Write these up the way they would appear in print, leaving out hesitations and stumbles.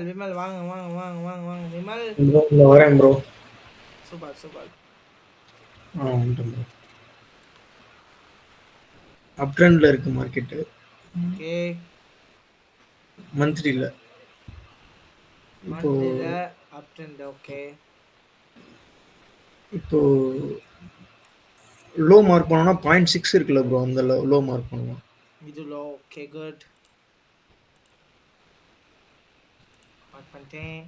விமல் வாங்க வாங்க வாங்க வாங்க வாங்க விமல். இந்த வரேன் ப்ரோ. Super super. வந்துட்டேன் ப்ரோ. அப் ட்ரெண்ட்ல இருக்கு மார்க்கெட்டு. ஓகே. மந்த்லில இப்போ மந்த்லில அப் ட்ரெண்ட். ஓகே. இப்போ லோ மார்க் பண்ணோம்னா 0.6 இருக்குல்ல ப்ரோ, அந்த லோ மார்க் பண்ணலாம். இது லோ. Okay good. மார்க் பண்ணிட்டேன்.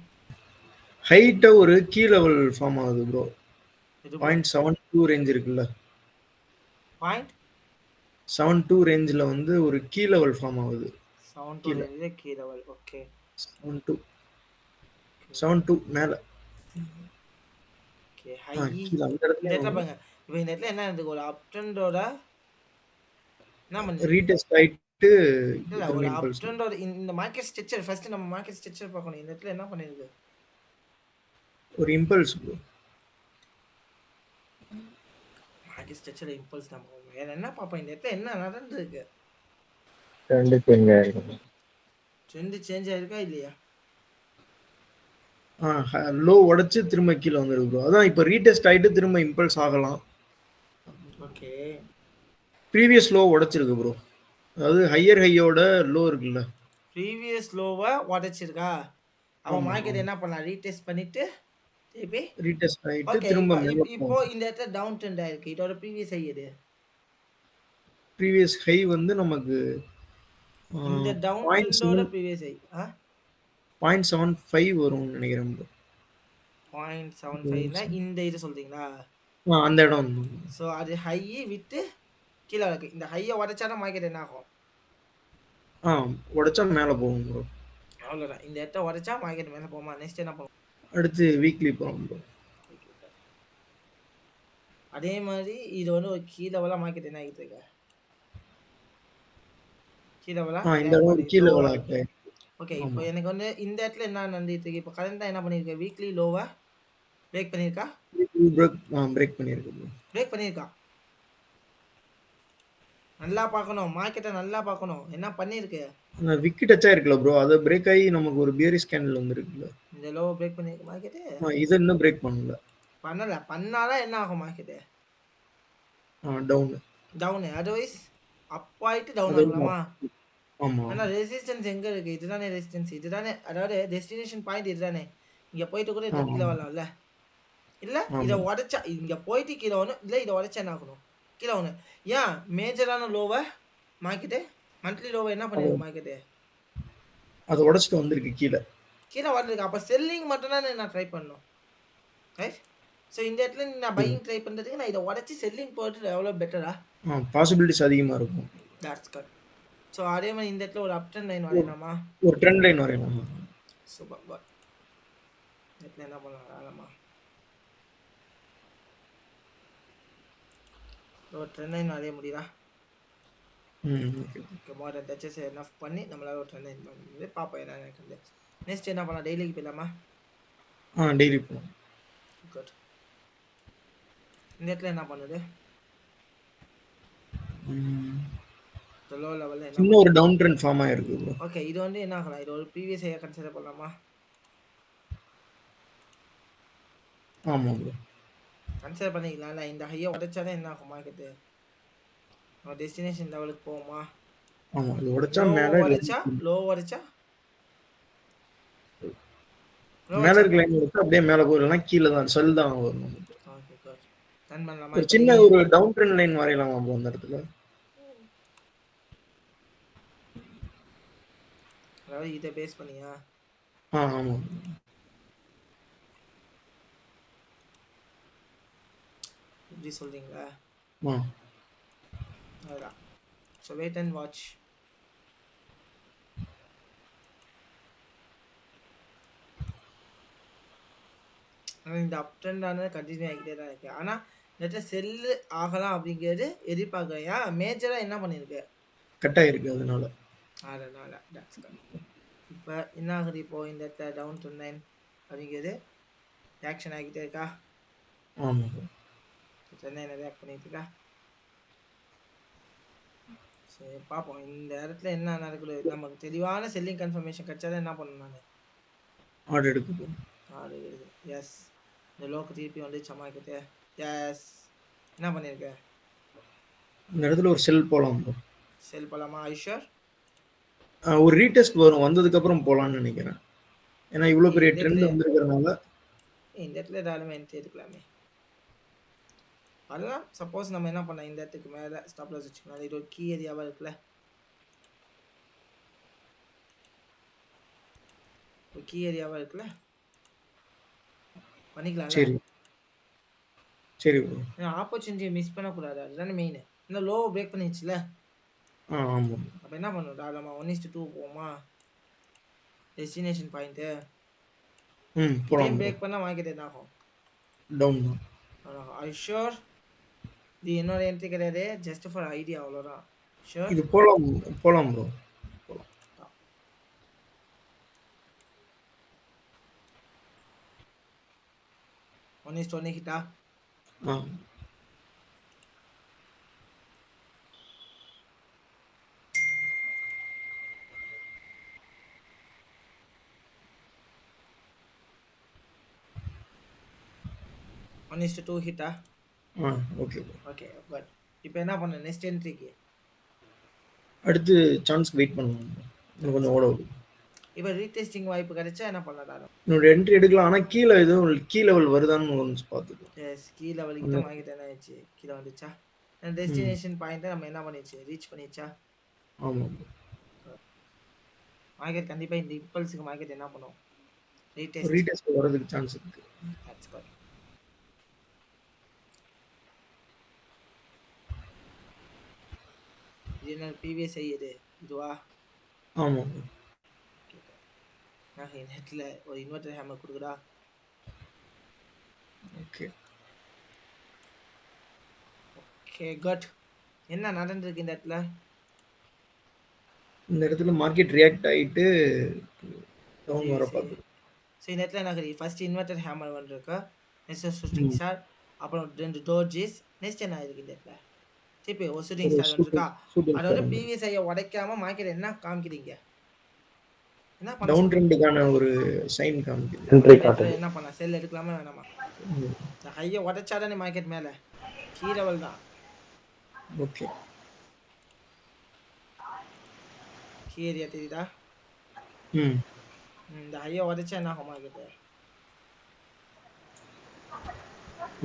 ஹைட்டா ஒரு கீ லெவல் ஃபார்ம் ஆகுது ப்ரோ. இது ப்ரோ 0.72 ரேஞ்ச் இருக்குல்ல, பாயிண்ட் 72 ரேஞ்சில் வந்து ஒரு கீ லெவல் ஃபார்ம் ஆகுது. 72 கீழே ரேஞ்சில் கீ லெவல். ஓகே 72 72 மேலே. Okay high. கீழே அந்த இந்த இடத்துல இடத்துல பாருங்க. இப்போ இந்த இடத்துல என்ன இருக்கு, ஒரு அப் ட்ரெண்டோட என்ன பண்ணிருக்கு. ரீடெஸ்ட் ஆயிட்டு இல்ல திரும்ப ஒரு அப் இம்பல்ஸ். ட்ரெண்டோட இந்த மார்க்கெட் ஸ்ட்ரக்சர் ஃபர்ஸ்ட் நம்ம மார்க்கெட் ஸ்ட்ரக்சர் பார்க்கணும். இந்த இடத்துல என்ன பண்ணிருக்கு, ஒரு impulse bro. Market structure impulse தான் பார்க்கணும். வேற என்ன பார்ப்போம், இந்த இடத்துல என்ன நடந்துருக்கு, ட்ரெண்ட் சேஞ்ச் ஆயிருக்கு. ட்ரெண்ட் சேஞ்ச் ஆயிருக்கா இல்லையா. லோ உடைச்சு திரும்ப கீழே வந்துருக்கு ப்ரோ. அதான் இப்போ ரீடெஸ்ட் ஆயிட்டு திரும்ப இம்பல்ஸ் ஆகலாம். ஓகே ப்ரீவியஸ் லோ உடைச்சிருக்கு ப்ரோ. அதாவது ஹையர் ஹையோட லோ இருக்குல்ல, ப்ரீவியஸ் லோவை உடைச்சிருக்கா. அப்போ ஆமா மார்க்கெட் ஆமா, என்ன பண்ணலாம், ரீடெஸ்ட் பண்ணிட்டு திருப்பி. ரீடெஸ்ட் ஆயிட்டு ஓகே திரும்ப இப்போ மேலே இப்போ போகும். இந்த இடத்துல டவுன் ட்ரெண்ட் ஆயிருக்கு. இதோட ப்ரீவியஸ் ஹை எது, ப்ரீவியஸ் ஹை வந்து நமக்கு இந்த டவுன் பாயிண்ட் ட்ரெண்டோட செவன் ப்ரீவியஸ் ஹை 0.75 வரும்னு நினைக்கிறேன் ப்ரோ. 0.75னா இந்த இது சொல்றீங்களா. அந்த இடம் வந்து ஸோ அது ஹை விட்டு கீழே இருக்கு. இந்த ஹையை உடைச்சாதான் மார்க்கெட் என்ன ஆகும், உடைச்சா மேலே போகும் ப்ரோ. அவ்வளோதான். இந்த இடத்த உடைச்சா மார்க்கெட் மேலே போமா. நெக்ஸ்ட் என்ன பண்ணுவோம், அடுத்து வீக்லி போகும் ப்ரோ. அதே மாதிரி இது வந்து ஒரு கீ லெவலாக மார்க்கெட் என்ன ஆகிட்டு இருக்கு, கீ லெவலாக இந்த கிராக் இடம் ஒரு பண்ணி கீழே லோவாக விளாட்டு. இருக்கு. ஓகே இப்போ ஆமா, எனக்கு வந்து இந்த இடத்துல என்ன நடந்துட்டு இருக்கு, இப்போ கரண்டாக என்ன பண்ணியிருக்கேன், வீக்லி லோவை பிரேக் பண்ணியிருக்கா. பிரேக் பண்ணியிருக்கு ப்ரோ. பிரேக் பண்ணியிருக்கா. நல்லா பார்க்கணும், மார்க்கெட்டை நல்லா பார்க்கணும். என்ன பண்ணியிருக்கு, அந்த விக்கி டச் ஆயிருக்குல்ல ப்ரோ, அதை பிரேக் ஆகி நமக்கு ஒரு பியரிஷ் கேண்டில் வந்துருக்குல்ல. இந்த லோவை பிரேக் பண்ணியிருக்கு மார்க்கெட்டு. இதை இன்னும் பிரேக் பண்ணல. பண்ணலை, பண்ணாதான் என்ன ஆகும் மார்க்கெட்டு, டவுனு. டவுனு. அதர்வைஸ் அப் ஆகிட்டு டவுன் அது ஆகலாமா. ஆமா ஆனால் ரெசிஸ்டன்ஸ் எங்கே இருக்குது, இதுதானே ரெசிஸ்டன்ஸ், இதுதானே அதாவது டெஸ்டினேஷன் பாயிண்ட் இதுதானே. இங்கே போயிட்டு கூட இதை ஆமா கீழே வரலாம்ல. இல்லை இதை ஆமா, உடச்சா இங்கே போயிட்டு கீழே ஒன்று, இல்லை இதை உடச்சா என்ன ஆகணும், கீழே ஒன்று. ஏன் மேஜரான லோவை மார்க்கெட்டு, மந்த்லி லோவை என்ன அது பண்ணியிருக்கு மார்க்கெட்டு, அதை உடைச்சிட்டு வந்திருக்கு கீழே. கீழே வரதுக்கு. அப்போ செல்லிங் மட்டும்தான் நான் ட்ரை பண்ணணும், ரைட். ஸோ இந்த இடத்துல நான் பையிங் ட்ரை பண்ணுறதுக்கு நான் இதை உடச்சி செல்லிங் போட்டு எவ்வளோ பெட்டரா. பாசிபிலிட்டிஸ் அதிகமா இருக்கும். That's cut. ஸோ அதே மாதிரி இந்த இடத்துல ஒரு அப் ட்ரெண்ட் லைன் வரையலாமா. ஒரு ட்ரெண்ட் லைன் வரையலாம். Super boy. இந்த இடத்துல என்ன பண்ணலாம் வேலைமா, ஒரு ட்ரெண்ட் லைன் வரைய முடியுதா. ஓகே மாடர்ன் டச்சஸ் என்எஃப் பண்ணி நம்மளால ஒரு ட்ரெண்ட் லைன் பண்ண முடியுது. பார்ப்போம் என்ன நடக்குது. நெக்ஸ்ட் என்ன பண்ணலாம், டெய்லிக்கு போயிடலாமா. டெய்லி போகலாம். குட். இந்த இடத்துல என்ன பண்ணுது, லோ லெவலில் என்ன சின்ன ஒரு டவுன் ட்ரெண்ட் ஃபார்ம் ஆயிருக்கு ப்ரோ. ஓகே இது வந்து என்ன ஆகலாம், இது ஒரு ப்ரீவியஸ் ஹையாக கன்சிடர் பண்ணலாமா. ஆமா ப்ரோ, கன்சிடர் பண்ணிக்கலாம்ல. இந்த ஹையை உடைச்சாதான் என்ன ஆகும் மார்க்கெட்டு, நம்ம டெஸ்டினேஷன் லெவலுக்கு போவோமா. ஆமா, இது உடைச்சா லோ மேலே உடைச்சா, லோ உடைச்சா, லோ மேலே உடைச்சா. இருக்க லைன் வச்சு அப்படியே மேலே போயிடலாம். கீழே தான் செல் தான் வரும் நமக்கு. Okay good. ரன் பண்ணலாமா. ஒரு இப்போ சின்ன நீங்கள் ஒரு டவுன் ட்ரெண்ட் லைன் வரையலாமா ப்ரோ அந்த இடத்துல. அதாவது இதை பேஸ் பண்ணியா. ஆமா இப்படி சொல்கிறீங்களா. ஆ அதுதான். So wait and watch. ஆனால் இந்த அப் ட்ரெண்டானது கண்டினியூ ஆகிக்கிட்டே தான் இருக்குது. ஆனால் இந்த செல்லு ஆகலாம் அப்படிங்கிறது எதிர்பார்க்குறேன். ஏன் மேஜராக என்ன பண்ணியிருக்கு, கட் ஆயிருக்கு அதனால. அதனால் தட்ஸ் கட். இப்போ என்ன ஆகுது, இப்போது இந்த இடத்துல டவுன் ட்ரெண்ட் லைன் அப்படிங்கிறது ரியாக்ஷன் ஆகிக்கிட்டே இருக்கா. ஆமா ப்ரோ. ட்ரெண்ட் லைனை ரியாக்ட் பண்ணிட்டு இருக்கா. சரி பார்ப்போம் இந்த இடத்துல என்ன நடக்குது. நமக்கு தெளிவான செல்லிங் கன்ஃபர்மேஷன் கிடைச்சாதான் என்ன பண்ணணும், நான் ஆர்டர் எடுக்க ப்ரோ. ஆர்டர் எடுக்கு. எஸ். இந்த லோக்கு திருப்பி வந்துச்சா மார்க்கெட்டு? எஸ். என்ன பண்ணியிருக்க? இந்த இடத்துல ஒரு செல் போலாம் ப்ரோ. செல் போலாமா? ஐ ஷூர்? ஒரு ரீடெஸ்ட் வரும். வந்ததுக்கப்புறம் போலான்னு நினைக்கிறேன். ஏன்னா இவ்வளோ பெரிய இந்த ட்ரெண்ட் இடத்துல வந்திருக்கிறனால. இந்த இடத்துல தாராளமா என்ட்ரி எடுக்கலாமே. அதெல்லாம் சப்போஸ் நம்ம என்ன பண்ணலாம், இந்த இடத்துக்கு மேல ஸ்டாப் லாஸ் வச்சுக்கலாம். இது ஒரு கீ ஏரியாவா இருக்குல்ல. ஒரு கீ ஏரியாவா இருக்குல்ல. பண்ணிக்கலாம்ல. சரி. சரி ப்ரோ. ஆப்பர்ச்சுனிட்டியை மிஸ் பண்ணக்கூடாது. அதுதானே மெயின். இந்த லோ பிரேக் பண்ணிடுச்சுல. ஆமா. அப்ப என்ன பண்ணும், தாராளமா 1:2 போவோமா? டெஸ்டினேஷன் பாயிண்ட் போலாம் இதையும் ப்ரோ. பிரேக் பண்ணா மார்க்கெட் என்ன ஆகும்? டவுன் தான். I sure? இது என்னோட என்ட்ரி கிடையாது, ஜஸ்ட் ஃபார் ஐடியா, அவ்வளோதான். ஷூர்? இது போலாம் போலாம் ப்ரோ. 1:1 ஹிட்டா? ஆ 1:2 ஹிட்டா? Okay bro. ஓகே பட் இப்போ என்ன பண்ண நெக்ஸ்ட் என்ட்ரிக்கு? அடுத்து சான்ஸ்க்கு வெயிட் பண்ணுவோம். இன்னும் கொஞ்சம் ஓட விடும். இப்போ ரீடெஸ்டிங் வாய்ப்பு கிடைச்சா என்ன பண்ணலாம்? என்னோட என்ட்ரி எடுக்கலாம். ஆனால் கீழே எதுவும் கீ லெவல் வருதான்னு ஒன்று பார்த்துக்கலாம். எஸ், கீழே வலிக்கிட்ட மார்க்கெட் என்ன ஆயிடுச்சு? கீழே வந்துச்சா? டெஸ்டினேஷன் பாயிண்ட்டை நம்ம என்ன பண்ணிடுச்சு, ரீச் பண்ணிடுச்சா? ஆமாம். மார்க்கெட் கண்டிப்பாக இந்த இம்பல்ஸுக்கு மார்க்கெட் என்ன பண்ணும்? ரீடெஸ்ட். ரீடெஸ்ட் வரதுக்கு சான்ஸ் இருக்கு. That's good. இது என்ன ப்ரீவியஸ் ஐயது இதுவா? ஆமாம். நான் இந்த இடத்துல ஒரு இன்வெர்டர் ஹேமர் கொடுக்குறா. ஓகே. Okay good. என்ன நடந்திருக்கு இந்த இடத்துல? இந்த இடத்துல மார்க்கெட் ரியாக்ட் ஆகிட்டு டவுன் வர பார்த்து. ஸோ இந்த இடத்துல என்ன ஆகுது? ஃபர்ஸ்ட் இன்வெர்டர் ஹேமர் வந்துருக்கு, நெக்ஸ்ட் ஷூட்டிங் ஸ்டார், அப்புறம் 2 டோர்ஜிஸ். நெக்ஸ்ட் என்ன ஆயிருக்கு இந்த இடத்துல? திருப்பி ஒரு ஷூட்டிங் ஸ்டார் வந்துருக்கா. அதோட ப்ரீவியஸ் ஐயா உடைக்காம மார்க்கெட் என்ன காமிக்கிறீங்க? என்ன பண்ண டவுன் ட்ரெண்டுக்கான ஒரு சைன் காமிக்குது. என்ட்ரி காட்டுது. என்ன பண்ண, செல் எடுக்கலாமா வேணாமா? இந்த ஹையை உடைச்சாதானே மார்க்கெட் மேலே. கீ லெவல் தான். ஓகே. கீ ஏரியா தெரியுதா? இந்த ஹையை உடைச்சா என்ன ஆகும் மார்க்கெட்டு?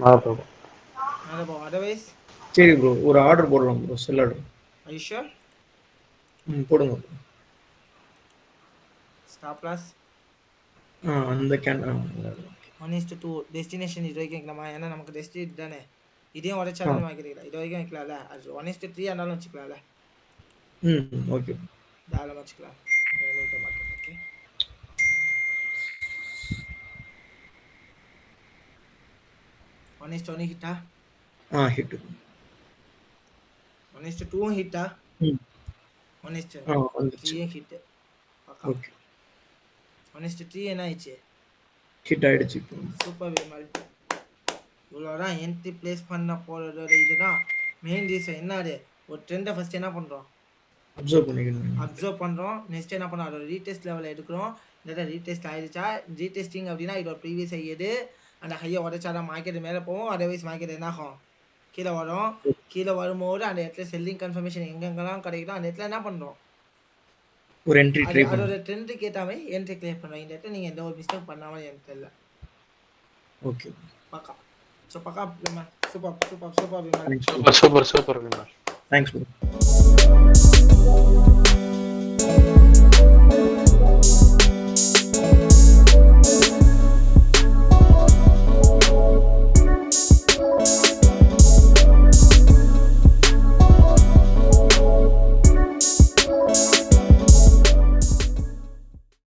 மேலே போகும். மேலே போகும். அதர்வைஸ் சரி ப்ரோ, ஒரு ஆர்டர் போடலாம் bro. Sell order. I sure? போடுங்க ப்ரோ. ஸ்டாப் லாஸ் அந்த 1:2 டெஸ்டினேஷன் இது வரைக்கும் வைக்கலாமா? ஏன்னா நமக்கு டெஸ்டினேட் தானே. இதையும் உடைச்சாலும் வாங்கிக்கலாம். இது வரைக்கும் வைக்கலாம்ல. அது 1:3 ஆனாலும் வச்சுக்கலாம்ல. ஓகே. தாராளமாக வச்சுக்கலாம். Market okay. ஒன் ஹிட்டா? ஹிட். 1:2 ஹிட்டா? 1:3 ஹிட். ஓகே. 1:3 என்ன ஆயிடுச்சு? ஹிட் ஆயிடுச்சு. சூப்பர் விமல். இவ்வளோதான் என்ட்ரி பிளேஸ் பண்ண போகிறதோட இதுதான் மெயின் ரீசன். என்னது, ஒரு ட்ரெண்டை ஃபஸ்ட் என்ன பண்ணுறோம், அப்சர்வ் பண்ணுறோம். நெக்ஸ்ட் என்ன பண்ணுறோம், அதோட ரீடெஸ்ட் லெவலில் எடுக்கிறோம். இந்த ரீடெஸ்ட் ஆயிடுச்சா? ரீடெஸ்டிங் அப்படின்னா இதோட ப்ரீவியஸ் ஐயது அந்த ஹையை உடைச்சாதான் மார்க்கெட் மேலே போவோம். அதர்வைஸ் மார்க்கெட் என்ன ஆகும், கீழே வரும். கீழே வரும்போது அந்த இடத்துல செல்லிங் கன்ஃபர்மேஷன் எங்கெங்கெல்லாம் கிடைக்குதோ அந்த இடத்துல என்ன பண்ணுறோம், ஒரு என்ட்ரி ட்ரை பண்ணி அதோட ட்ரெண்டுக்கு ஏற்ற மாதிரி என்ட்ரி கிளியர் பண்ணுறோம். இந்த இடத்துல நீங்கள் எந்த ஒரு மிஸ்டேக் பண்ணாமல் எனக்கு தெரியல. ஓகே. பக்கா. ஸோ பக்கா Vimal. Super super super Vimal. Super super super. Thanks bro.